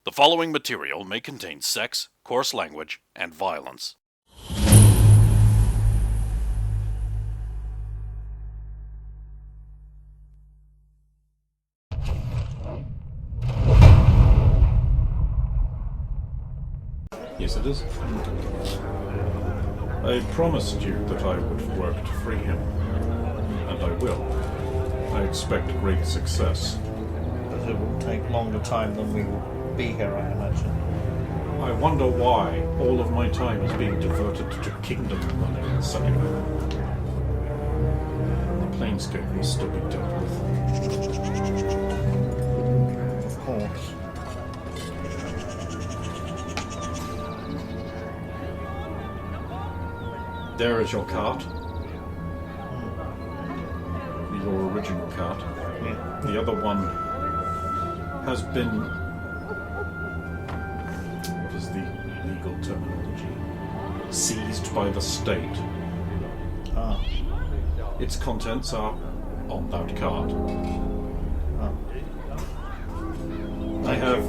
The following material may contain sex, coarse language, and violence. Yes, it is. I promised you that I would work to free him, and I will. I expect great success. But it will take longer time than we will be here, I imagine. I wonder why all of my time is being diverted to kingdom running and sucking. The planescape will still be dealt with. Of course. There is your cart. Your original cart. Yeah. The other one has been... what is the legal terminology? Seized by the state. Ah. Its contents are on that cart. Ah. I have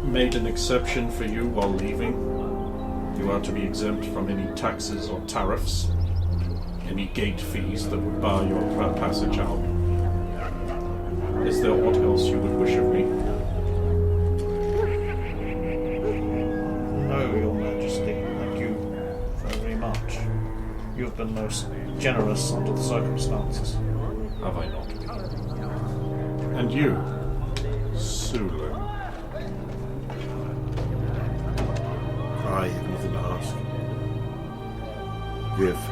made an exception for you while leaving. You are to be exempt from any taxes or tariffs, any gate fees that would bar your passage out. Is there aught else you would wish of me? No, Your Majesty. Thank you very much. You have been most generous under the circumstances. Have I not? And you, Sulu. I have nothing to ask. You have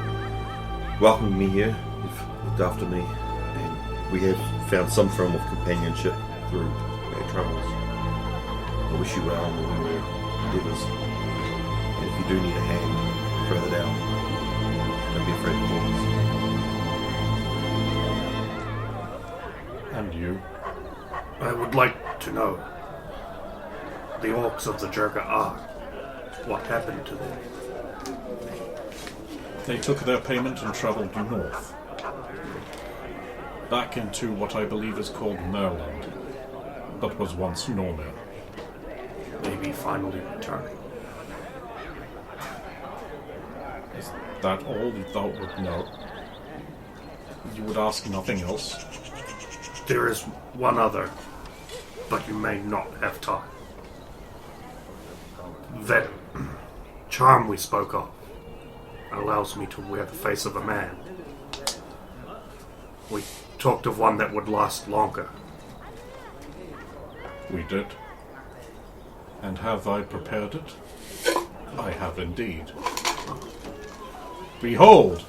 welcomed me here, you've looked after me, and we have found some form of companionship through our travels. I wish you well in all your endeavours. And if you do need a hand further down, don't be afraid to call us. And you? I would like to know the orcs of the Jor-Karroc. What happened to them? They took their payment and travelled north. Back into what I believe is called Merland, but was once Norman. Maybe finally returning. Is that all you thought would know? You would ask nothing else? There is one other, but you may not have time. That charm we spoke of allows me to wear the face of a man. We talked of one that would last longer. We did. And have I prepared it? I have indeed. Behold!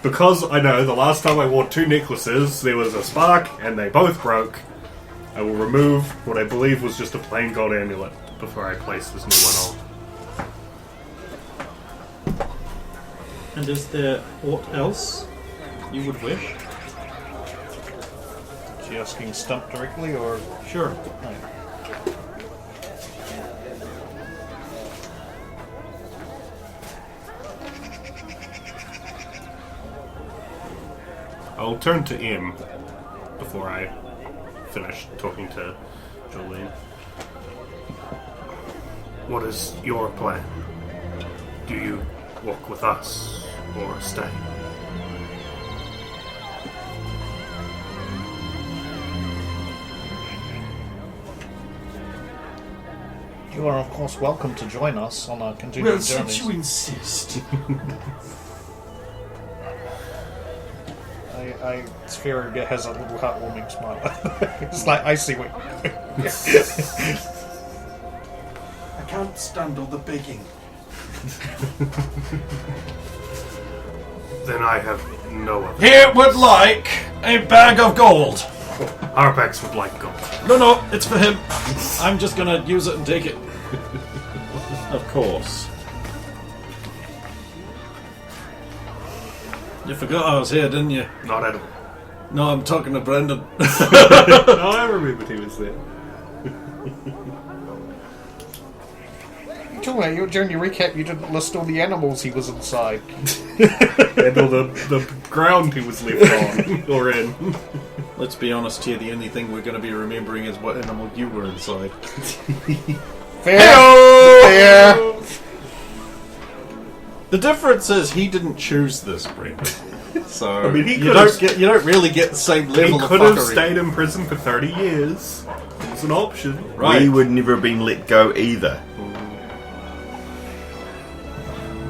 Because I know the last time I wore two necklaces, there was a spark and they both broke. I will remove what I believe was just a plain gold amulet before I place this new one on. And is there aught else you would wish? Is she asking Stump directly, or...? Sure. No. I'll turn to M before I finish talking to Jolene. What is your plan? Do you walk with us or stay? You are, of course, welcome to join us on our continuing journeys. insist. Sphere has a little heartwarming smile. It's like, I see what... I can't stand all the begging. Then I have no other. Here would like a bag of gold. Harpax would like gold. No, it's for him. I'm just gonna use it and take it. Of course. You forgot I was here, didn't you? Not at all. No, I'm talking to Brendan. I remembered he was there. During your recap, you didn't list all the animals he was inside. And all the ground he was left on or in. Let's be honest here, the only thing we're going to be remembering is what animal you were inside. Fair! The difference is he didn't choose this, Brent. So I mean, he you could've- you don't really get the same He level of could have fuckery. stayed in prison for 30 years. It was an option. Right. We would never have been let go either. Well,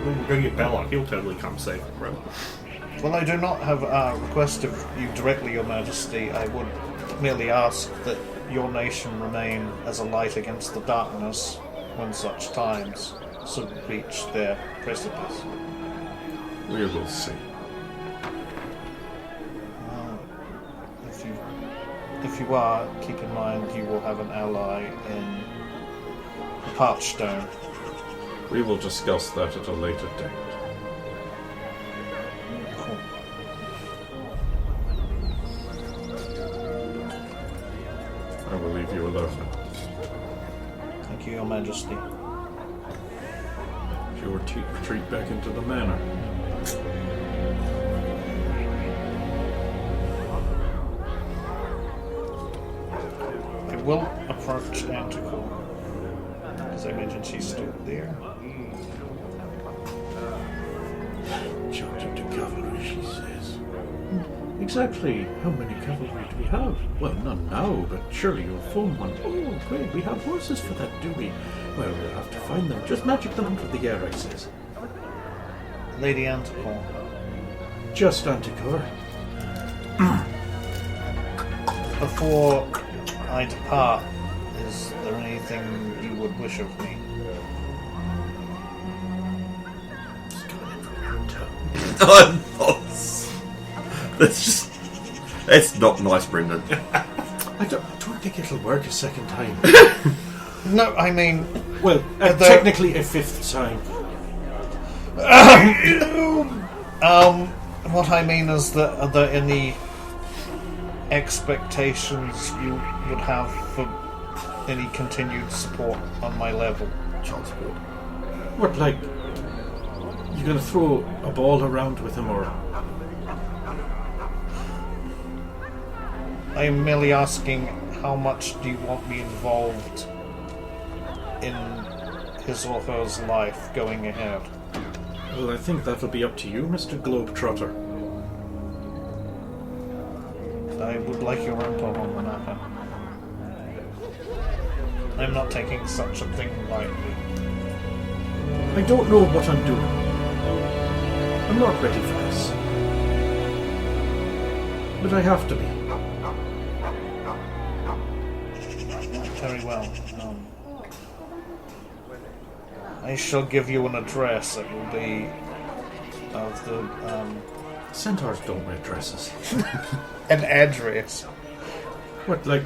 we're going to get Belloc. He'll totally come save him, bro. Well, I do not have a request of you directly, Your Majesty. I would merely ask that your nation remain as a light against the darkness when such times should reach their precipice. We will see. If you are, keep in mind you will have an ally in the Parchstone. We will discuss that at a later date. Cool. I will leave you alone. Thank you, Your Majesty. If you retreat back into the manor. I will approach Anticore, as I imagine she's still there. Charged to cavalry, she says. Exactly how many cavalry do we have? Well, none now, but surely you'll form one. Oh, great, we have horses for that, do we? Well, we'll have to find them. Just magic them out of the air, I says. Lady Anticore. Just Anticore. Before I depart, is there anything you would wish of me? That's not nice, Brendan. I don't think it'll work a second time. No, I mean... Well, technically a fifth time. What I mean is that are there any expectations you would have for any continued support on my level? Child support. What, like, you gonna throw a ball around with him, or I am merely asking how much do you want me involved in his or her life going ahead? well, I think that'll be up to you, Mr. Globetrotter. I would like your input on the matter. I'm not taking such a thing lightly. I don't know what I'm doing. I'm not ready for this. But I have to be. Very well. I shall give you an address. It will be of the Centaurs don't wear dresses. an address What, like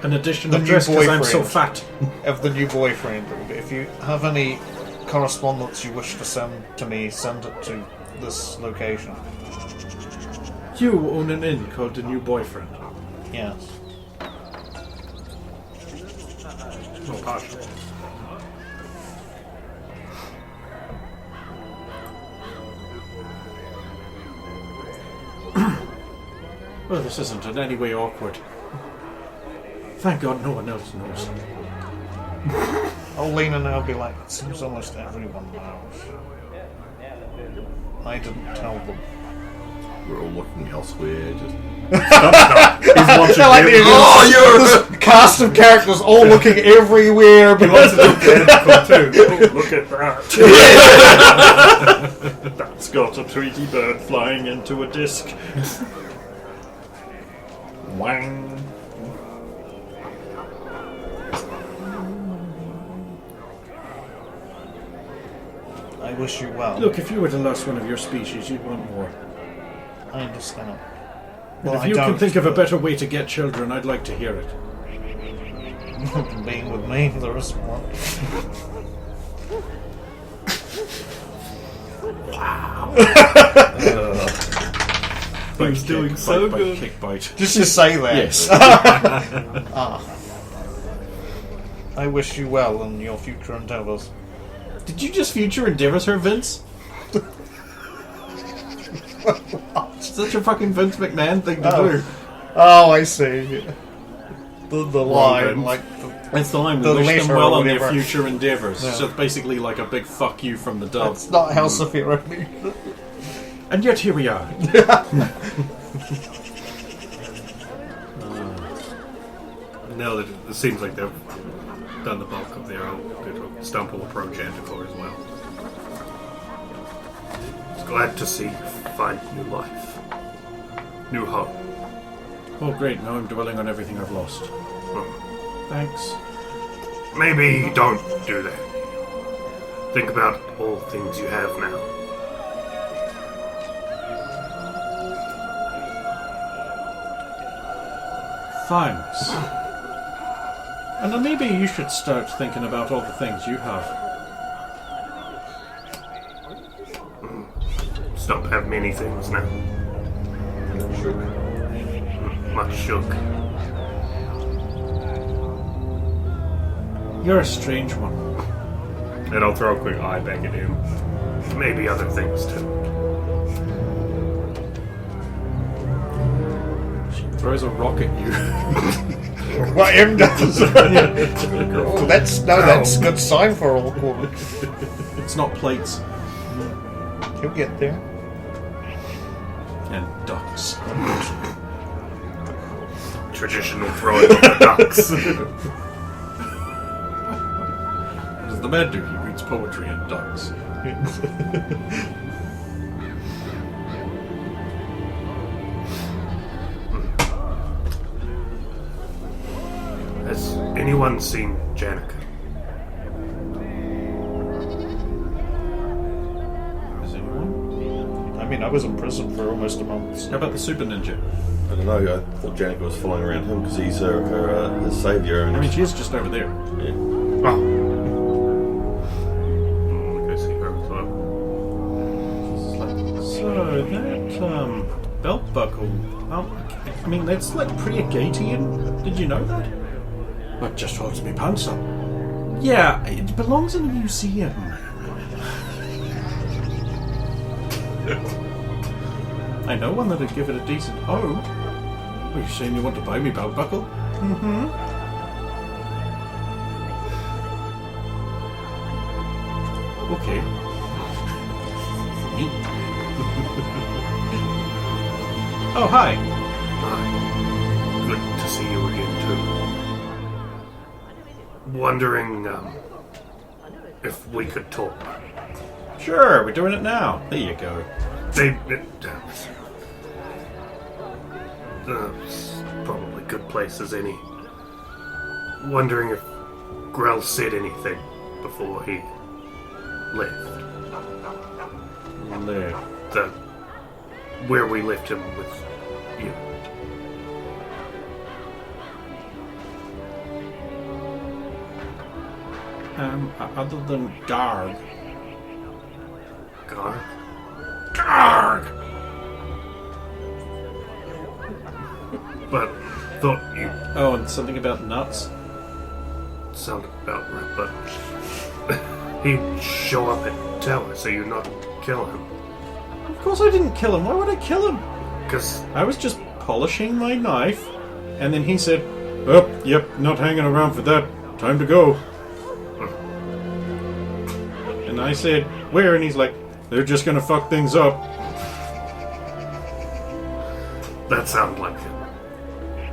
an additional The new dress because I'm so boyfriend. fat? of the new boyfriend. It will be. If you have any correspondence you wish to send to me, send it to this location. You own an inn called the New Boyfriend. Yes. No partial. Well, this isn't in any way awkward. Thank God no one else knows. I'll lean and I'll be like, it seems almost everyone knows. I didn't tell them. We're all looking elsewhere. Just He's watching Like him. this cast of characters all looking everywhere. He wants to look at too. Oh, look at that. That's got a Tweety bird flying into a disc. Wang. I wish you well. Look, if you were the last one of your species, you'd want more. I understand. And if you can think of a better way to get children, I'd like to hear it. Being with me, there isn't one. He's doing kick, so bite, good. Bite, kick, bite. Just to say that. Yes. I wish you well in your future endeavours. Did you just future endeavours her, Vince? Such a fucking Vince McMahon thing to do. Oh, I see. The line, then. like It's the line, we The wish them letter well or on their whatever. future endeavours. Yeah. So it's basically like a big fuck you from the dove. that's not House of Irony. And yet here we are. No, it seems like they've done the bulk of their Stumple approach Anticore as well. Just glad to see you find new life. New hope. Oh great, now I'm dwelling on everything I've lost. Thanks. Maybe don't do that. Think about all things you have now. Thanks. And then maybe you should start thinking about all the things you have. Stump have many things now. Shook. Much shook. You're a strange one. And I'll throw a quick eye back at him. Maybe other things too. She throws a rock at you. What M does? Oh, that's a good sign for all quarter. It's not plates. He'll get there. And ducks. Traditional throwing of the ducks. What does the man do? He reads poetry and ducks. Has anyone seen Janica? Is anyone? I mean, I was in prison for almost a month. How about the Super Ninja? I don't know. I thought Janica was following around him because he's her saviour. And I mean, she is just over there. yeah. Oh. I'll go see her as well. So, that, belt buckle, I mean, that's like pretty Agatian. Did you know that? It just holds me pants up. Yeah, it belongs in a museum. I know one that'd give it a decent O. Are you saying you want to buy me belt buckle? Mm-hmm. Okay. Oh, hi. Hi. Good to see you again, too. Wondering, if we could talk. Sure, we're doing it now. There you go. It's probably a good place as any. Wondering if Grell said anything before he left. There. Where we left him with you. Other than Garg. Garg? But thought you Oh, and something about nuts? sounded about right, but he'd show up at tower, so you're not kill him. Of course I didn't kill him. Why would I kill him? Because I was just polishing my knife, and then he said, "Oh, yep, not hanging around for that. Time to go." And I said, "Where?" And he's like, "They're just gonna fuck things up." that sounded like him.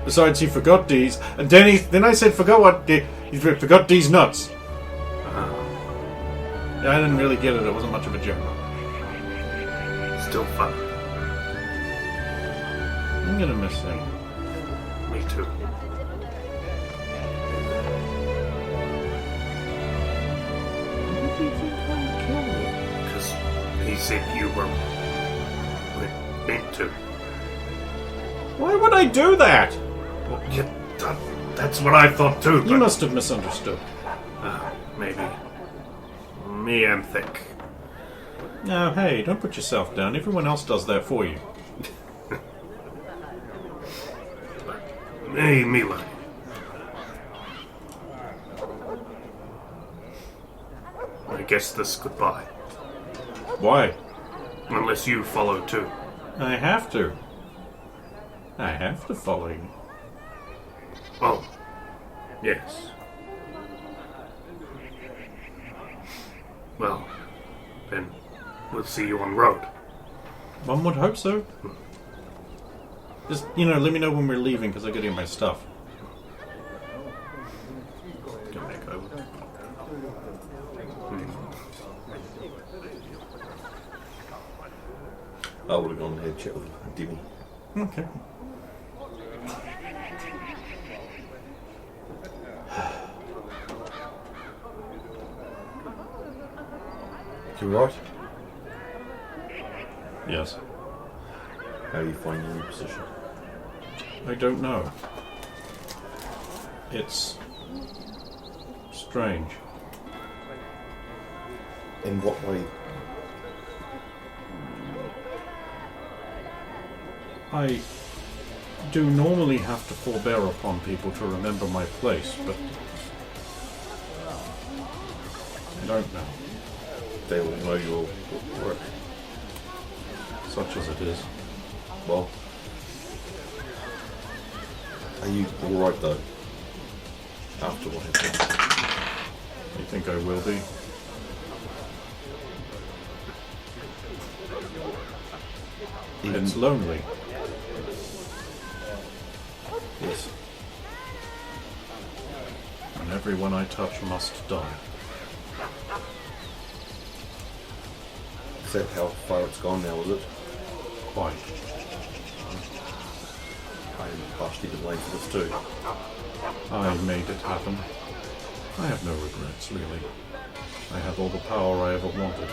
Besides, he forgot these. And then I said, "Forgot what? He forgot these nuts." Yeah, I didn't really get it. It wasn't much of a joke. Still fun. I'm gonna miss him. Me too. What do you think I killed? Because he said you were meant to. Why would I do that? Well, yeah, that's what I thought too. You But must have misunderstood. maybe me and thick. Now, hey, don't put yourself down. Everyone else does that for you. Hey, Mila. I guess this goodbye. Why? Unless you follow too. I have to. I have to follow you. Oh, yes. Well, then we'll see you on the road. One would hope so. Just, let me know when we're leaving, because I gotta get my stuff. Get back over. I would have gone ahead and chat with Demi. Okay. You right? Yes. How are you finding your new position? I don't know. It's strange. In what way? I do normally have to forbear upon people to remember my place, but I don't know. They will know your work. Such as it is. Well, are you alright though? After what happened? You think I will be? It's lonely. Yes. And everyone I touch must die. Is that how far it's gone now, is it? Quite. I am partially to blame for this too. I made it happen. I have no regrets, really. I have all the power I ever wanted.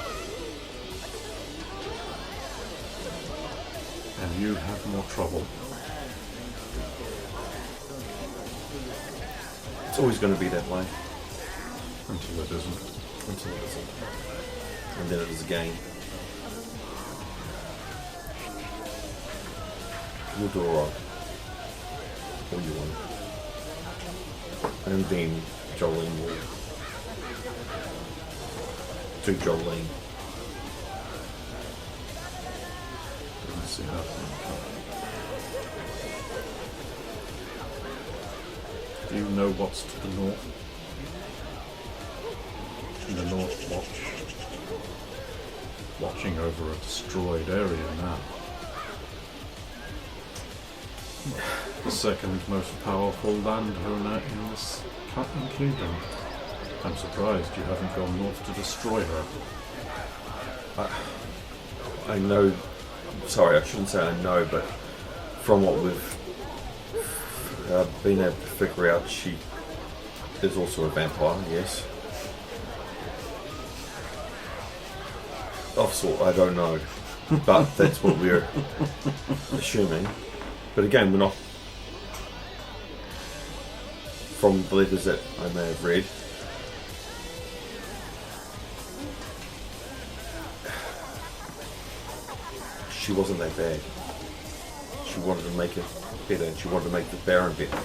And you have more trouble. It's always going to be that way. Until it isn't. Until it isn't. And then it is again. You'll do alright. All you want. And then Jolene will do Jolene. Didn't see that one coming. Do you know what's to the north? In the North Watch. Watching over a destroyed area now. The second most powerful landowner in this kingdom. I'm surprised you haven't gone north to destroy her. I know. Sorry, I shouldn't say I know, but from what we've been able to figure out, she is also a vampire, yes. Of sort, I don't know. But that's what we're assuming. But again, we're not. From the letters that I may have read, she wasn't that bad. She wanted to make it better, and she wanted to make the Baron better.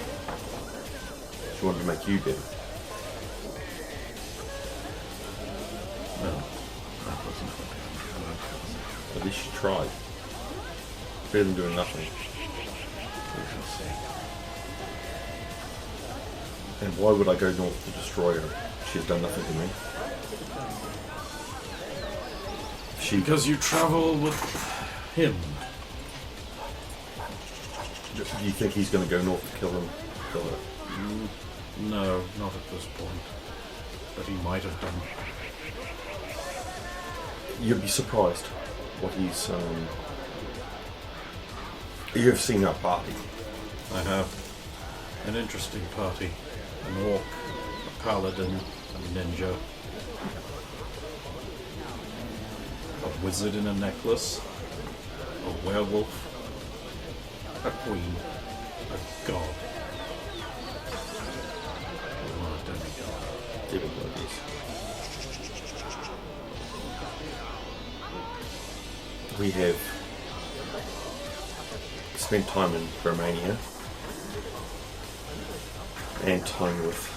She wanted to make you better. No, that wasn't what I At least she tried. Better than doing nothing. We shall see. And why would I go north to destroy her? She's done nothing to me. Because you travel with him. Do you think he's going to go north to kill him? Kill her? No, not at this point. But he might have done. You'd be surprised what he's. You've seen our party. I have. An interesting party. An orc, a paladin, a ninja. A wizard in a necklace. A werewolf. A queen. A god. Oh, a demigod. Typical, yes. We have spent time in Romania and time with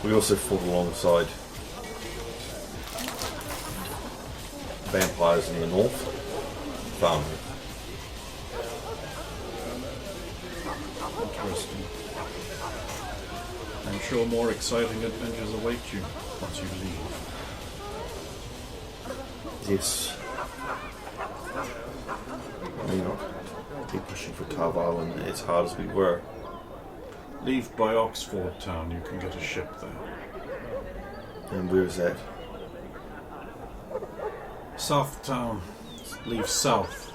we also fought alongside vampires in the north. Farm. Interesting. I'm sure more exciting adventures await you once you leave. Yes. I mean, I'll keep pushing for Carve Island as hard as we were. Leave by Oxford Town, you can get a ship there. And where is that? South Town. Leave south.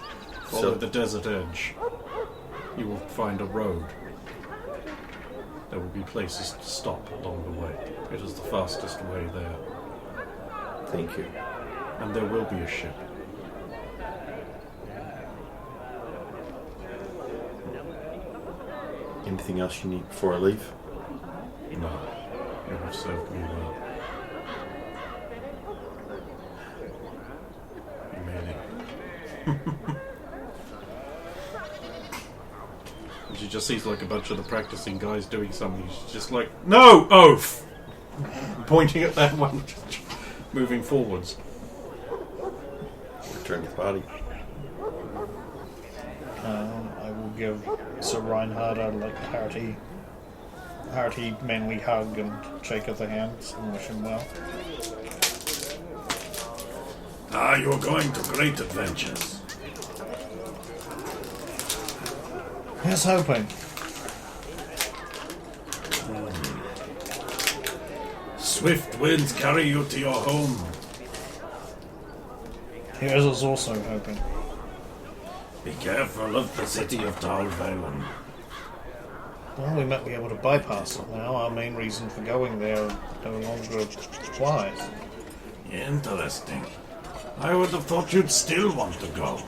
Follow So- the desert edge. You will find a road. There will be places to stop along the way. It is the fastest way there. Thank you. And there will be a ship. Anything else you need before I leave? No. You have served me well. You may leave. And she just sees like a bunch of the practicing guys doing something. She's just like, no, oaf! Pointing at that one, moving forwards. Return to the party. I will give Sir Reinhard a hearty, manly hug and shake of the hands and wish him well. Ah, you're going to great adventures. Here's hoping. Swift winds carry you to your home. Here's us also hoping. Be careful of the city of Talvalen. Well, we might be able to bypass it now. Our main reason for going there no longer applies. Interesting. I would have thought you'd still want to go.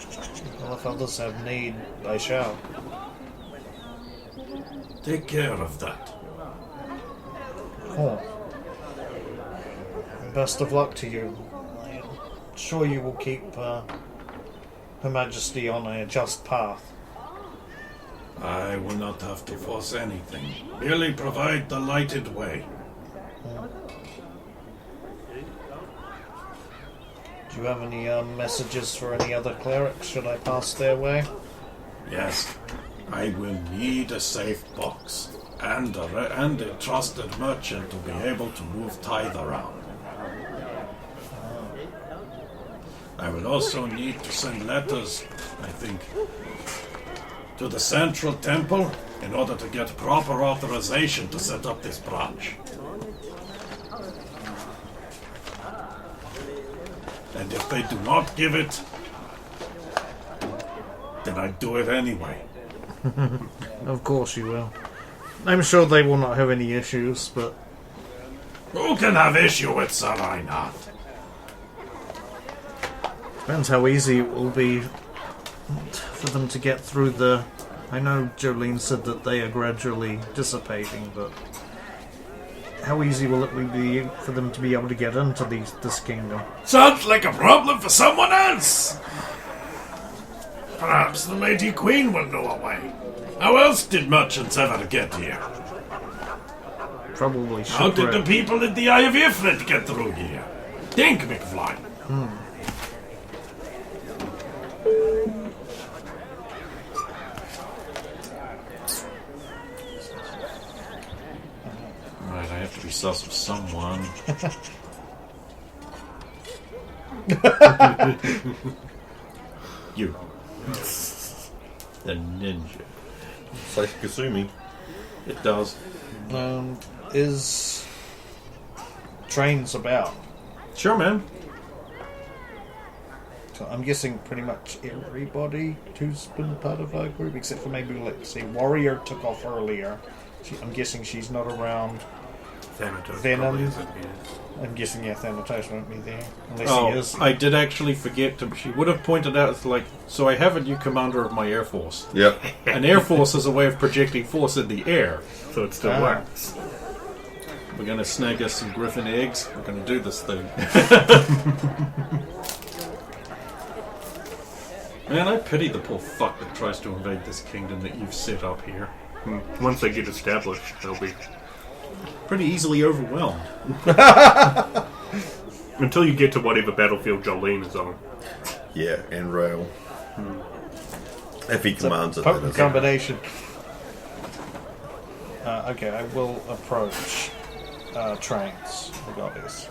Well, if others have need, I shall. Take care of that. Oh. Best of luck to you. I'm sure you will keep Her Majesty on a just path. I will not have to force anything. Merely provide the lighted way. Do you have any messages for any other clerics? Should I pass their way? Yes, I will need a safe box and a trusted merchant to be able to move tithe around. I will also need to send letters, I think, to the Central Temple in order to get proper authorization to set up this branch. And if they do not give it, then I do it anyway. Of course you will. I'm sure they will not have any issues, but Who can have issue with Sir Reinhard? depends how easy it will be for them to get through the... I know Jolene said that they are gradually dissipating, but how easy will it be for them to be able to get into this kingdom? Sounds like a problem for someone else. Perhaps the Lady Queen will know a way. How else did merchants ever get here? Probably How did the shipwreck. people in the Eye of Ifrit get through here? Think, McFly. Right, I have to be sus with someone. You. The ninja. It's like Kasumi. It does. Is trains about? Sure, man. So I'm guessing pretty much everybody who's been part of our group, except for maybe, let's see, Warrior took off earlier. I'm guessing she's not around. Thanatos Venom. probably isn't here. I'm guessing, yeah, Thanatos won't be there. Unless he is. I did actually forget to. She would have pointed out, it's like, so I have a new commander of my Air Force. Yep. An Air Force is a way of projecting force in the air. So it still Ah. works. We're going to snag us some griffin eggs. We're going to do this thing. Man, I pity the poor fuck that tries to invade this kingdom that you've set up here. Once they get established, they'll be. Pretty easily overwhelmed. Until you get to whatever battlefield Jolene is on. Yeah, and rail. If he commands it, that Potent is. combination. Okay, I will approach trains. We got this.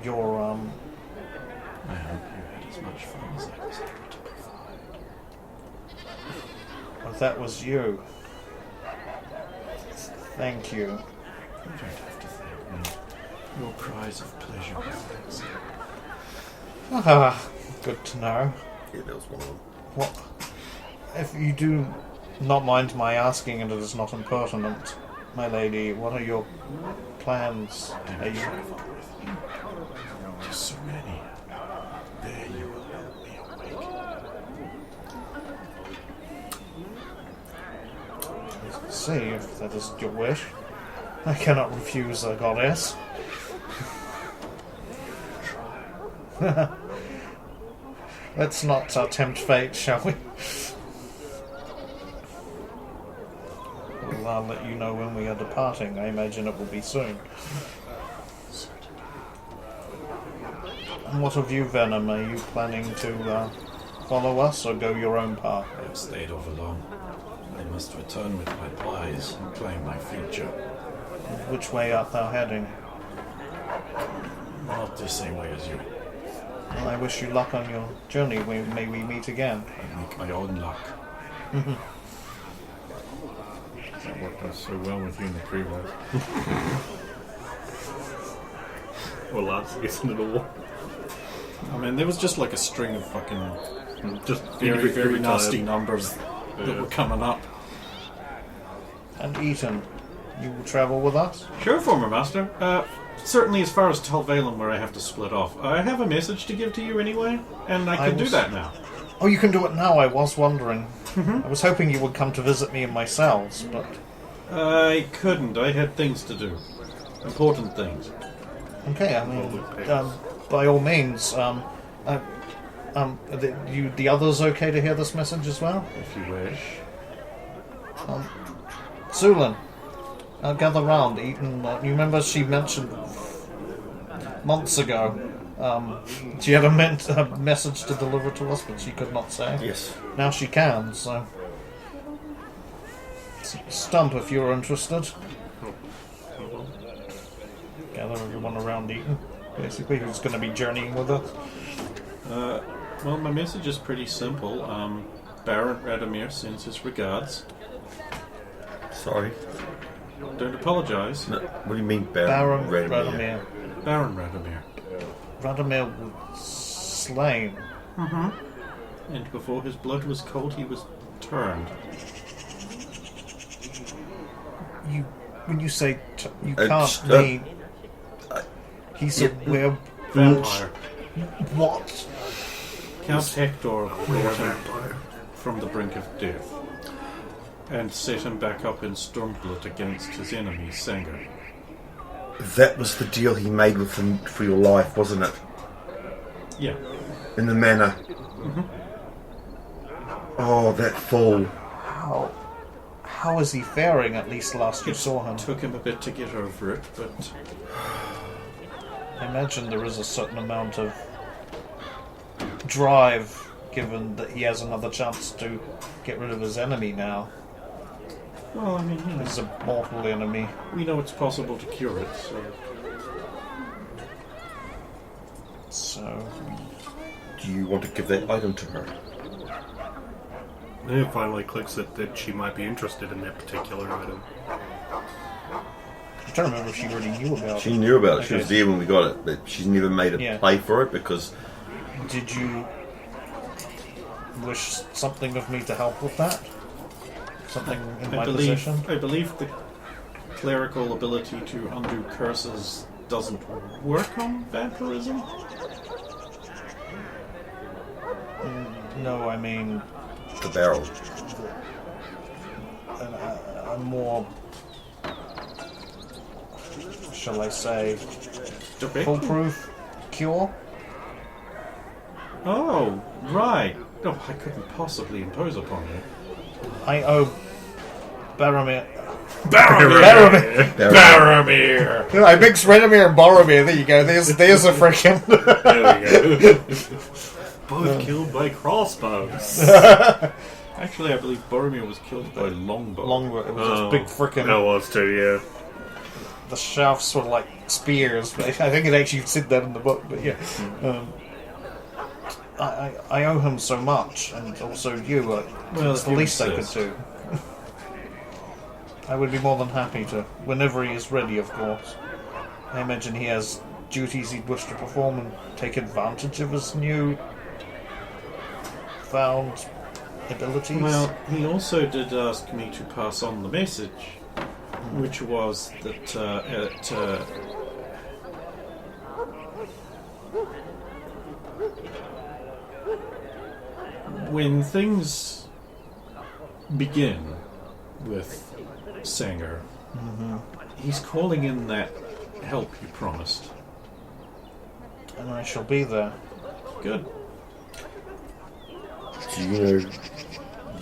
Your I hope you had as much fun as I was able to provide. oh, that was you. Thank you. You don't have to thank me. Your prize of pleasure reflects it. Ah, good to know. Yeah, that was one of them. What? If you do not mind my asking, and it is not impertinent, my lady, what are your plans? Are you... Travel with you to Serenia. There you will help me awake. See, if that is your wish. I cannot refuse a goddess. Let's not tempt fate, shall we? Well, I'll let you know when we are departing. I imagine it will be soon. And what of you, Venom? Are you planning to follow us or go your own path? I have stayed over long. I must return with my prize and claim my future. Which way art thou heading? Not the same way as you. Well, I wish you luck on your journey. May we meet again. I make my own luck. That worked out so well with you in the pre-roll. Or last season at all. I mean, there was just like a string of fucking Just very, very time. nasty numbers that were coming up. And Eaton, you will travel with us? Sure, former master. Certainly as far as Talvalin, where I have to split off. I have a message to give to you anyway, and I can do that now. Oh, you can do it now. I was wondering. I was hoping you would come to visit me in my cells, but... I couldn't. I had things to do. Important things. Okay, I mean, by all means, the others okay to hear this message as well? If you wish. Zulin, gather round. Eaton, you remember she mentioned months ago, she had a message to deliver to us, but she could not say. Yes. Now she can, so... Stump, if you're interested. Gather everyone around Eaton, basically, who's going to be journeying with us. Well, my message is pretty simple. Baron Radomir sends his regards. Sorry. Don't apologize. No, what do you mean, Baron Radomir? Radomir. Baron Radomir. Radomir was slain. And before his blood was cold, he was turned. When you say you It's, can't mean... He's a werewolf. Vampire. What? Count Hector brought him from the brink of death and set him back up in Stormblood against his enemy, Sanger. That was the deal he made with him for your life, wasn't it? Yeah. In the manor. Oh, that fool. How is he faring, at least last you saw him? Took him a bit to get over it, but I imagine there is a certain amount of drive, given that he has another chance to get rid of his enemy now. well, I mean, you know, His mortal enemy. we know it's possible to cure it, so So, Do you want to give that item to her? And it finally clicks that she might be interested in that particular item. I'm trying to remember if she already knew about it. She knew about it. She Okay. was there when we got it, but she's never made a Yeah. play for it because Did you wish something of me to help with that? Something in my possession? I believe the clerical ability to undo curses doesn't work on vampirism. No, I mean the barrel. a more, shall I say, Directly? foolproof cure? Oh, right. Oh, I couldn't possibly impose upon you. I owe Baromir Baromir! Baromir! I mixed Renomir and Boromir. There you go. There's a frickin'. There we go. Both killed by crossbows. Actually, I believe Boromir was killed by longbow. Longbow. It was this big frickin'. That was too, yeah. The shafts were like spears. But I think it actually said that in the book. But yeah. I owe him so much, and also you. Well, it's the least I could do. I would be more than happy to, whenever he is ready, of course. I imagine he has duties he'd wish to perform and take advantage of his new found abilities. Well, he also did ask me to pass on the message, which was that when things begin with Sanger, he's calling in that help you promised. And I shall be there. Good. Do you know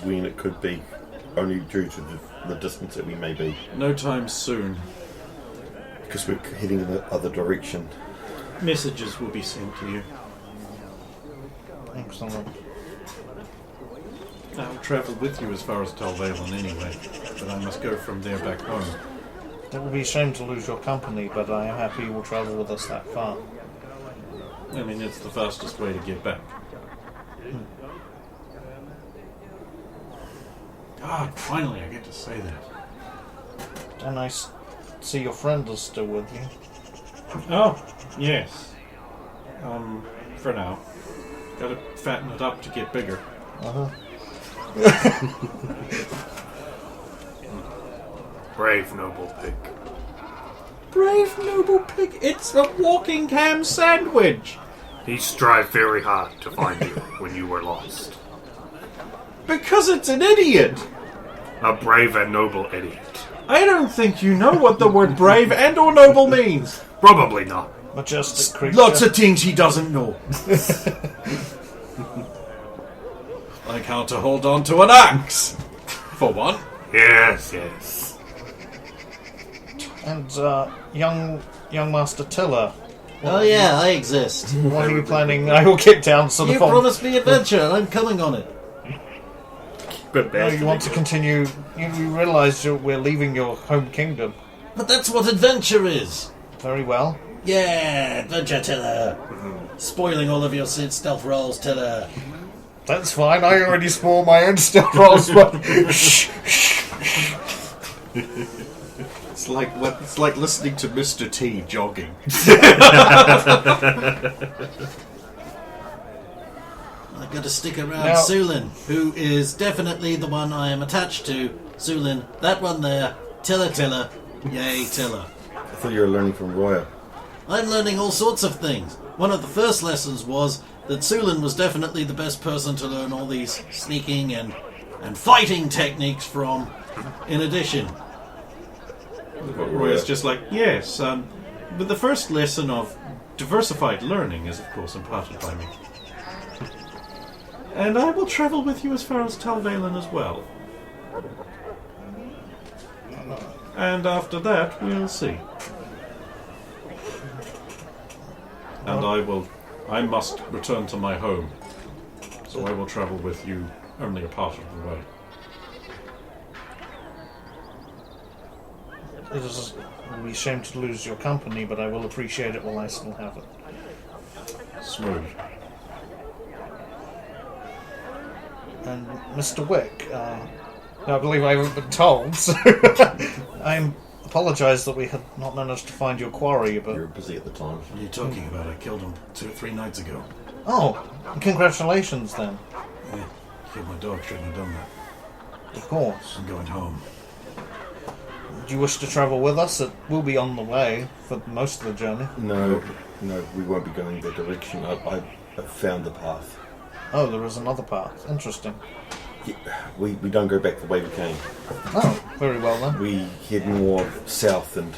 when it could be? Only due to the distance that we may be. No time soon. Because we're heading in the other direction. Messages will be sent to you. Excellent. I'll travel with you as far as Talvalen anyway, but I must go from there back home. It would be a shame to lose your company, but I am happy you will travel with us that far. I mean, it's the fastest way to get back. God, finally I get to say that. And I see your friend is still with you. Oh, yes. For now. Gotta fatten it up to get bigger. Brave noble pig. Brave noble pig, it's a walking ham sandwich! He strived very hard to find you when you were lost. Because it's an idiot! A brave and noble idiot. I don't think you know what the word brave and or noble means. Probably not. Majestic creature. Lots of things he doesn't know. Like how to hold on to an axe, for one. Yes, yes. And young Master Tiller. Oh yeah, I exist. What are you planning? I will get down to the You phone. promised me adventure, and I'm coming on it. Good No, bastard. you want to continue. You realise we're leaving your home kingdom. But that's what adventure is. Very well. Yeah, adventure, Tiller. Spoiling all of your stealth rolls, Tiller. That's fine. I already spoiled my own stealth rolls, but shh. It's like listening to Mr. T jogging. I've got to stick around Now- Sulin, who is definitely the one I am attached to. Sulin, that one there. Tiller. Yay, Tiller. I thought you were learning from Roya. I'm learning all sorts of things. One of the first lessons was that Sulin was definitely the best person to learn all these sneaking and fighting techniques from, in addition. Roy's just like, yes, but the first lesson of diversified learning is, of course, imparted by me. And I will travel with you as far as Talvalen as well. And after that, we'll see. And I must return to my home. So I will travel with you only a part of the way. It is a be a shame to lose your company, but I will appreciate it while I still have it. Smooth. And Mr. Wick, I believe I haven't been told, so I apologise that we had not managed to find your quarry, You but... were busy at the time. What are you talking about? I killed him 3 nights ago. Oh, congratulations then. Yeah, killed my dog. Shouldn't have done that. Of course. I'm going home. Do you wish to travel with us? It will be on the way for most of the journey. No, we won't be going that direction. I found the path. Oh, there is another path. Interesting. Yeah, we don't go back the way we came. Oh, very well then. We head more south and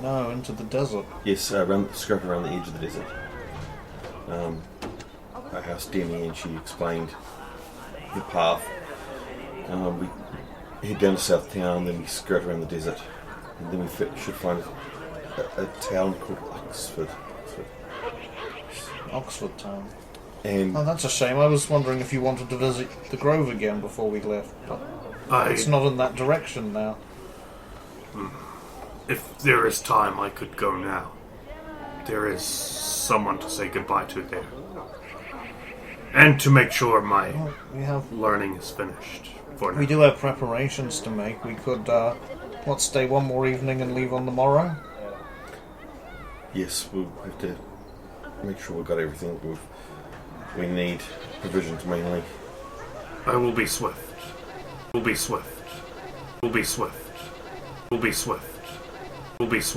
No, into the desert. yes, scrape around the edge of the desert. I asked Demi and she explained the path. head down to South Town, then we skirt around the desert, and then we should find a town called Oxford. Oxford Town. And Oh, that's a shame. I was wondering if you wanted to visit the Grove again before we left, but it's not in that direction now. If there is time, I could go now. There is someone to say goodbye to there. And to make sure my learning is finished for now. We do have preparations to make. We could, stay one more evening and leave on the morrow? yes, we'll have to make sure we've got everything we need. Provisions mainly. I will be swift. Will be swift. Will be swift. Will be swift. Will be swift.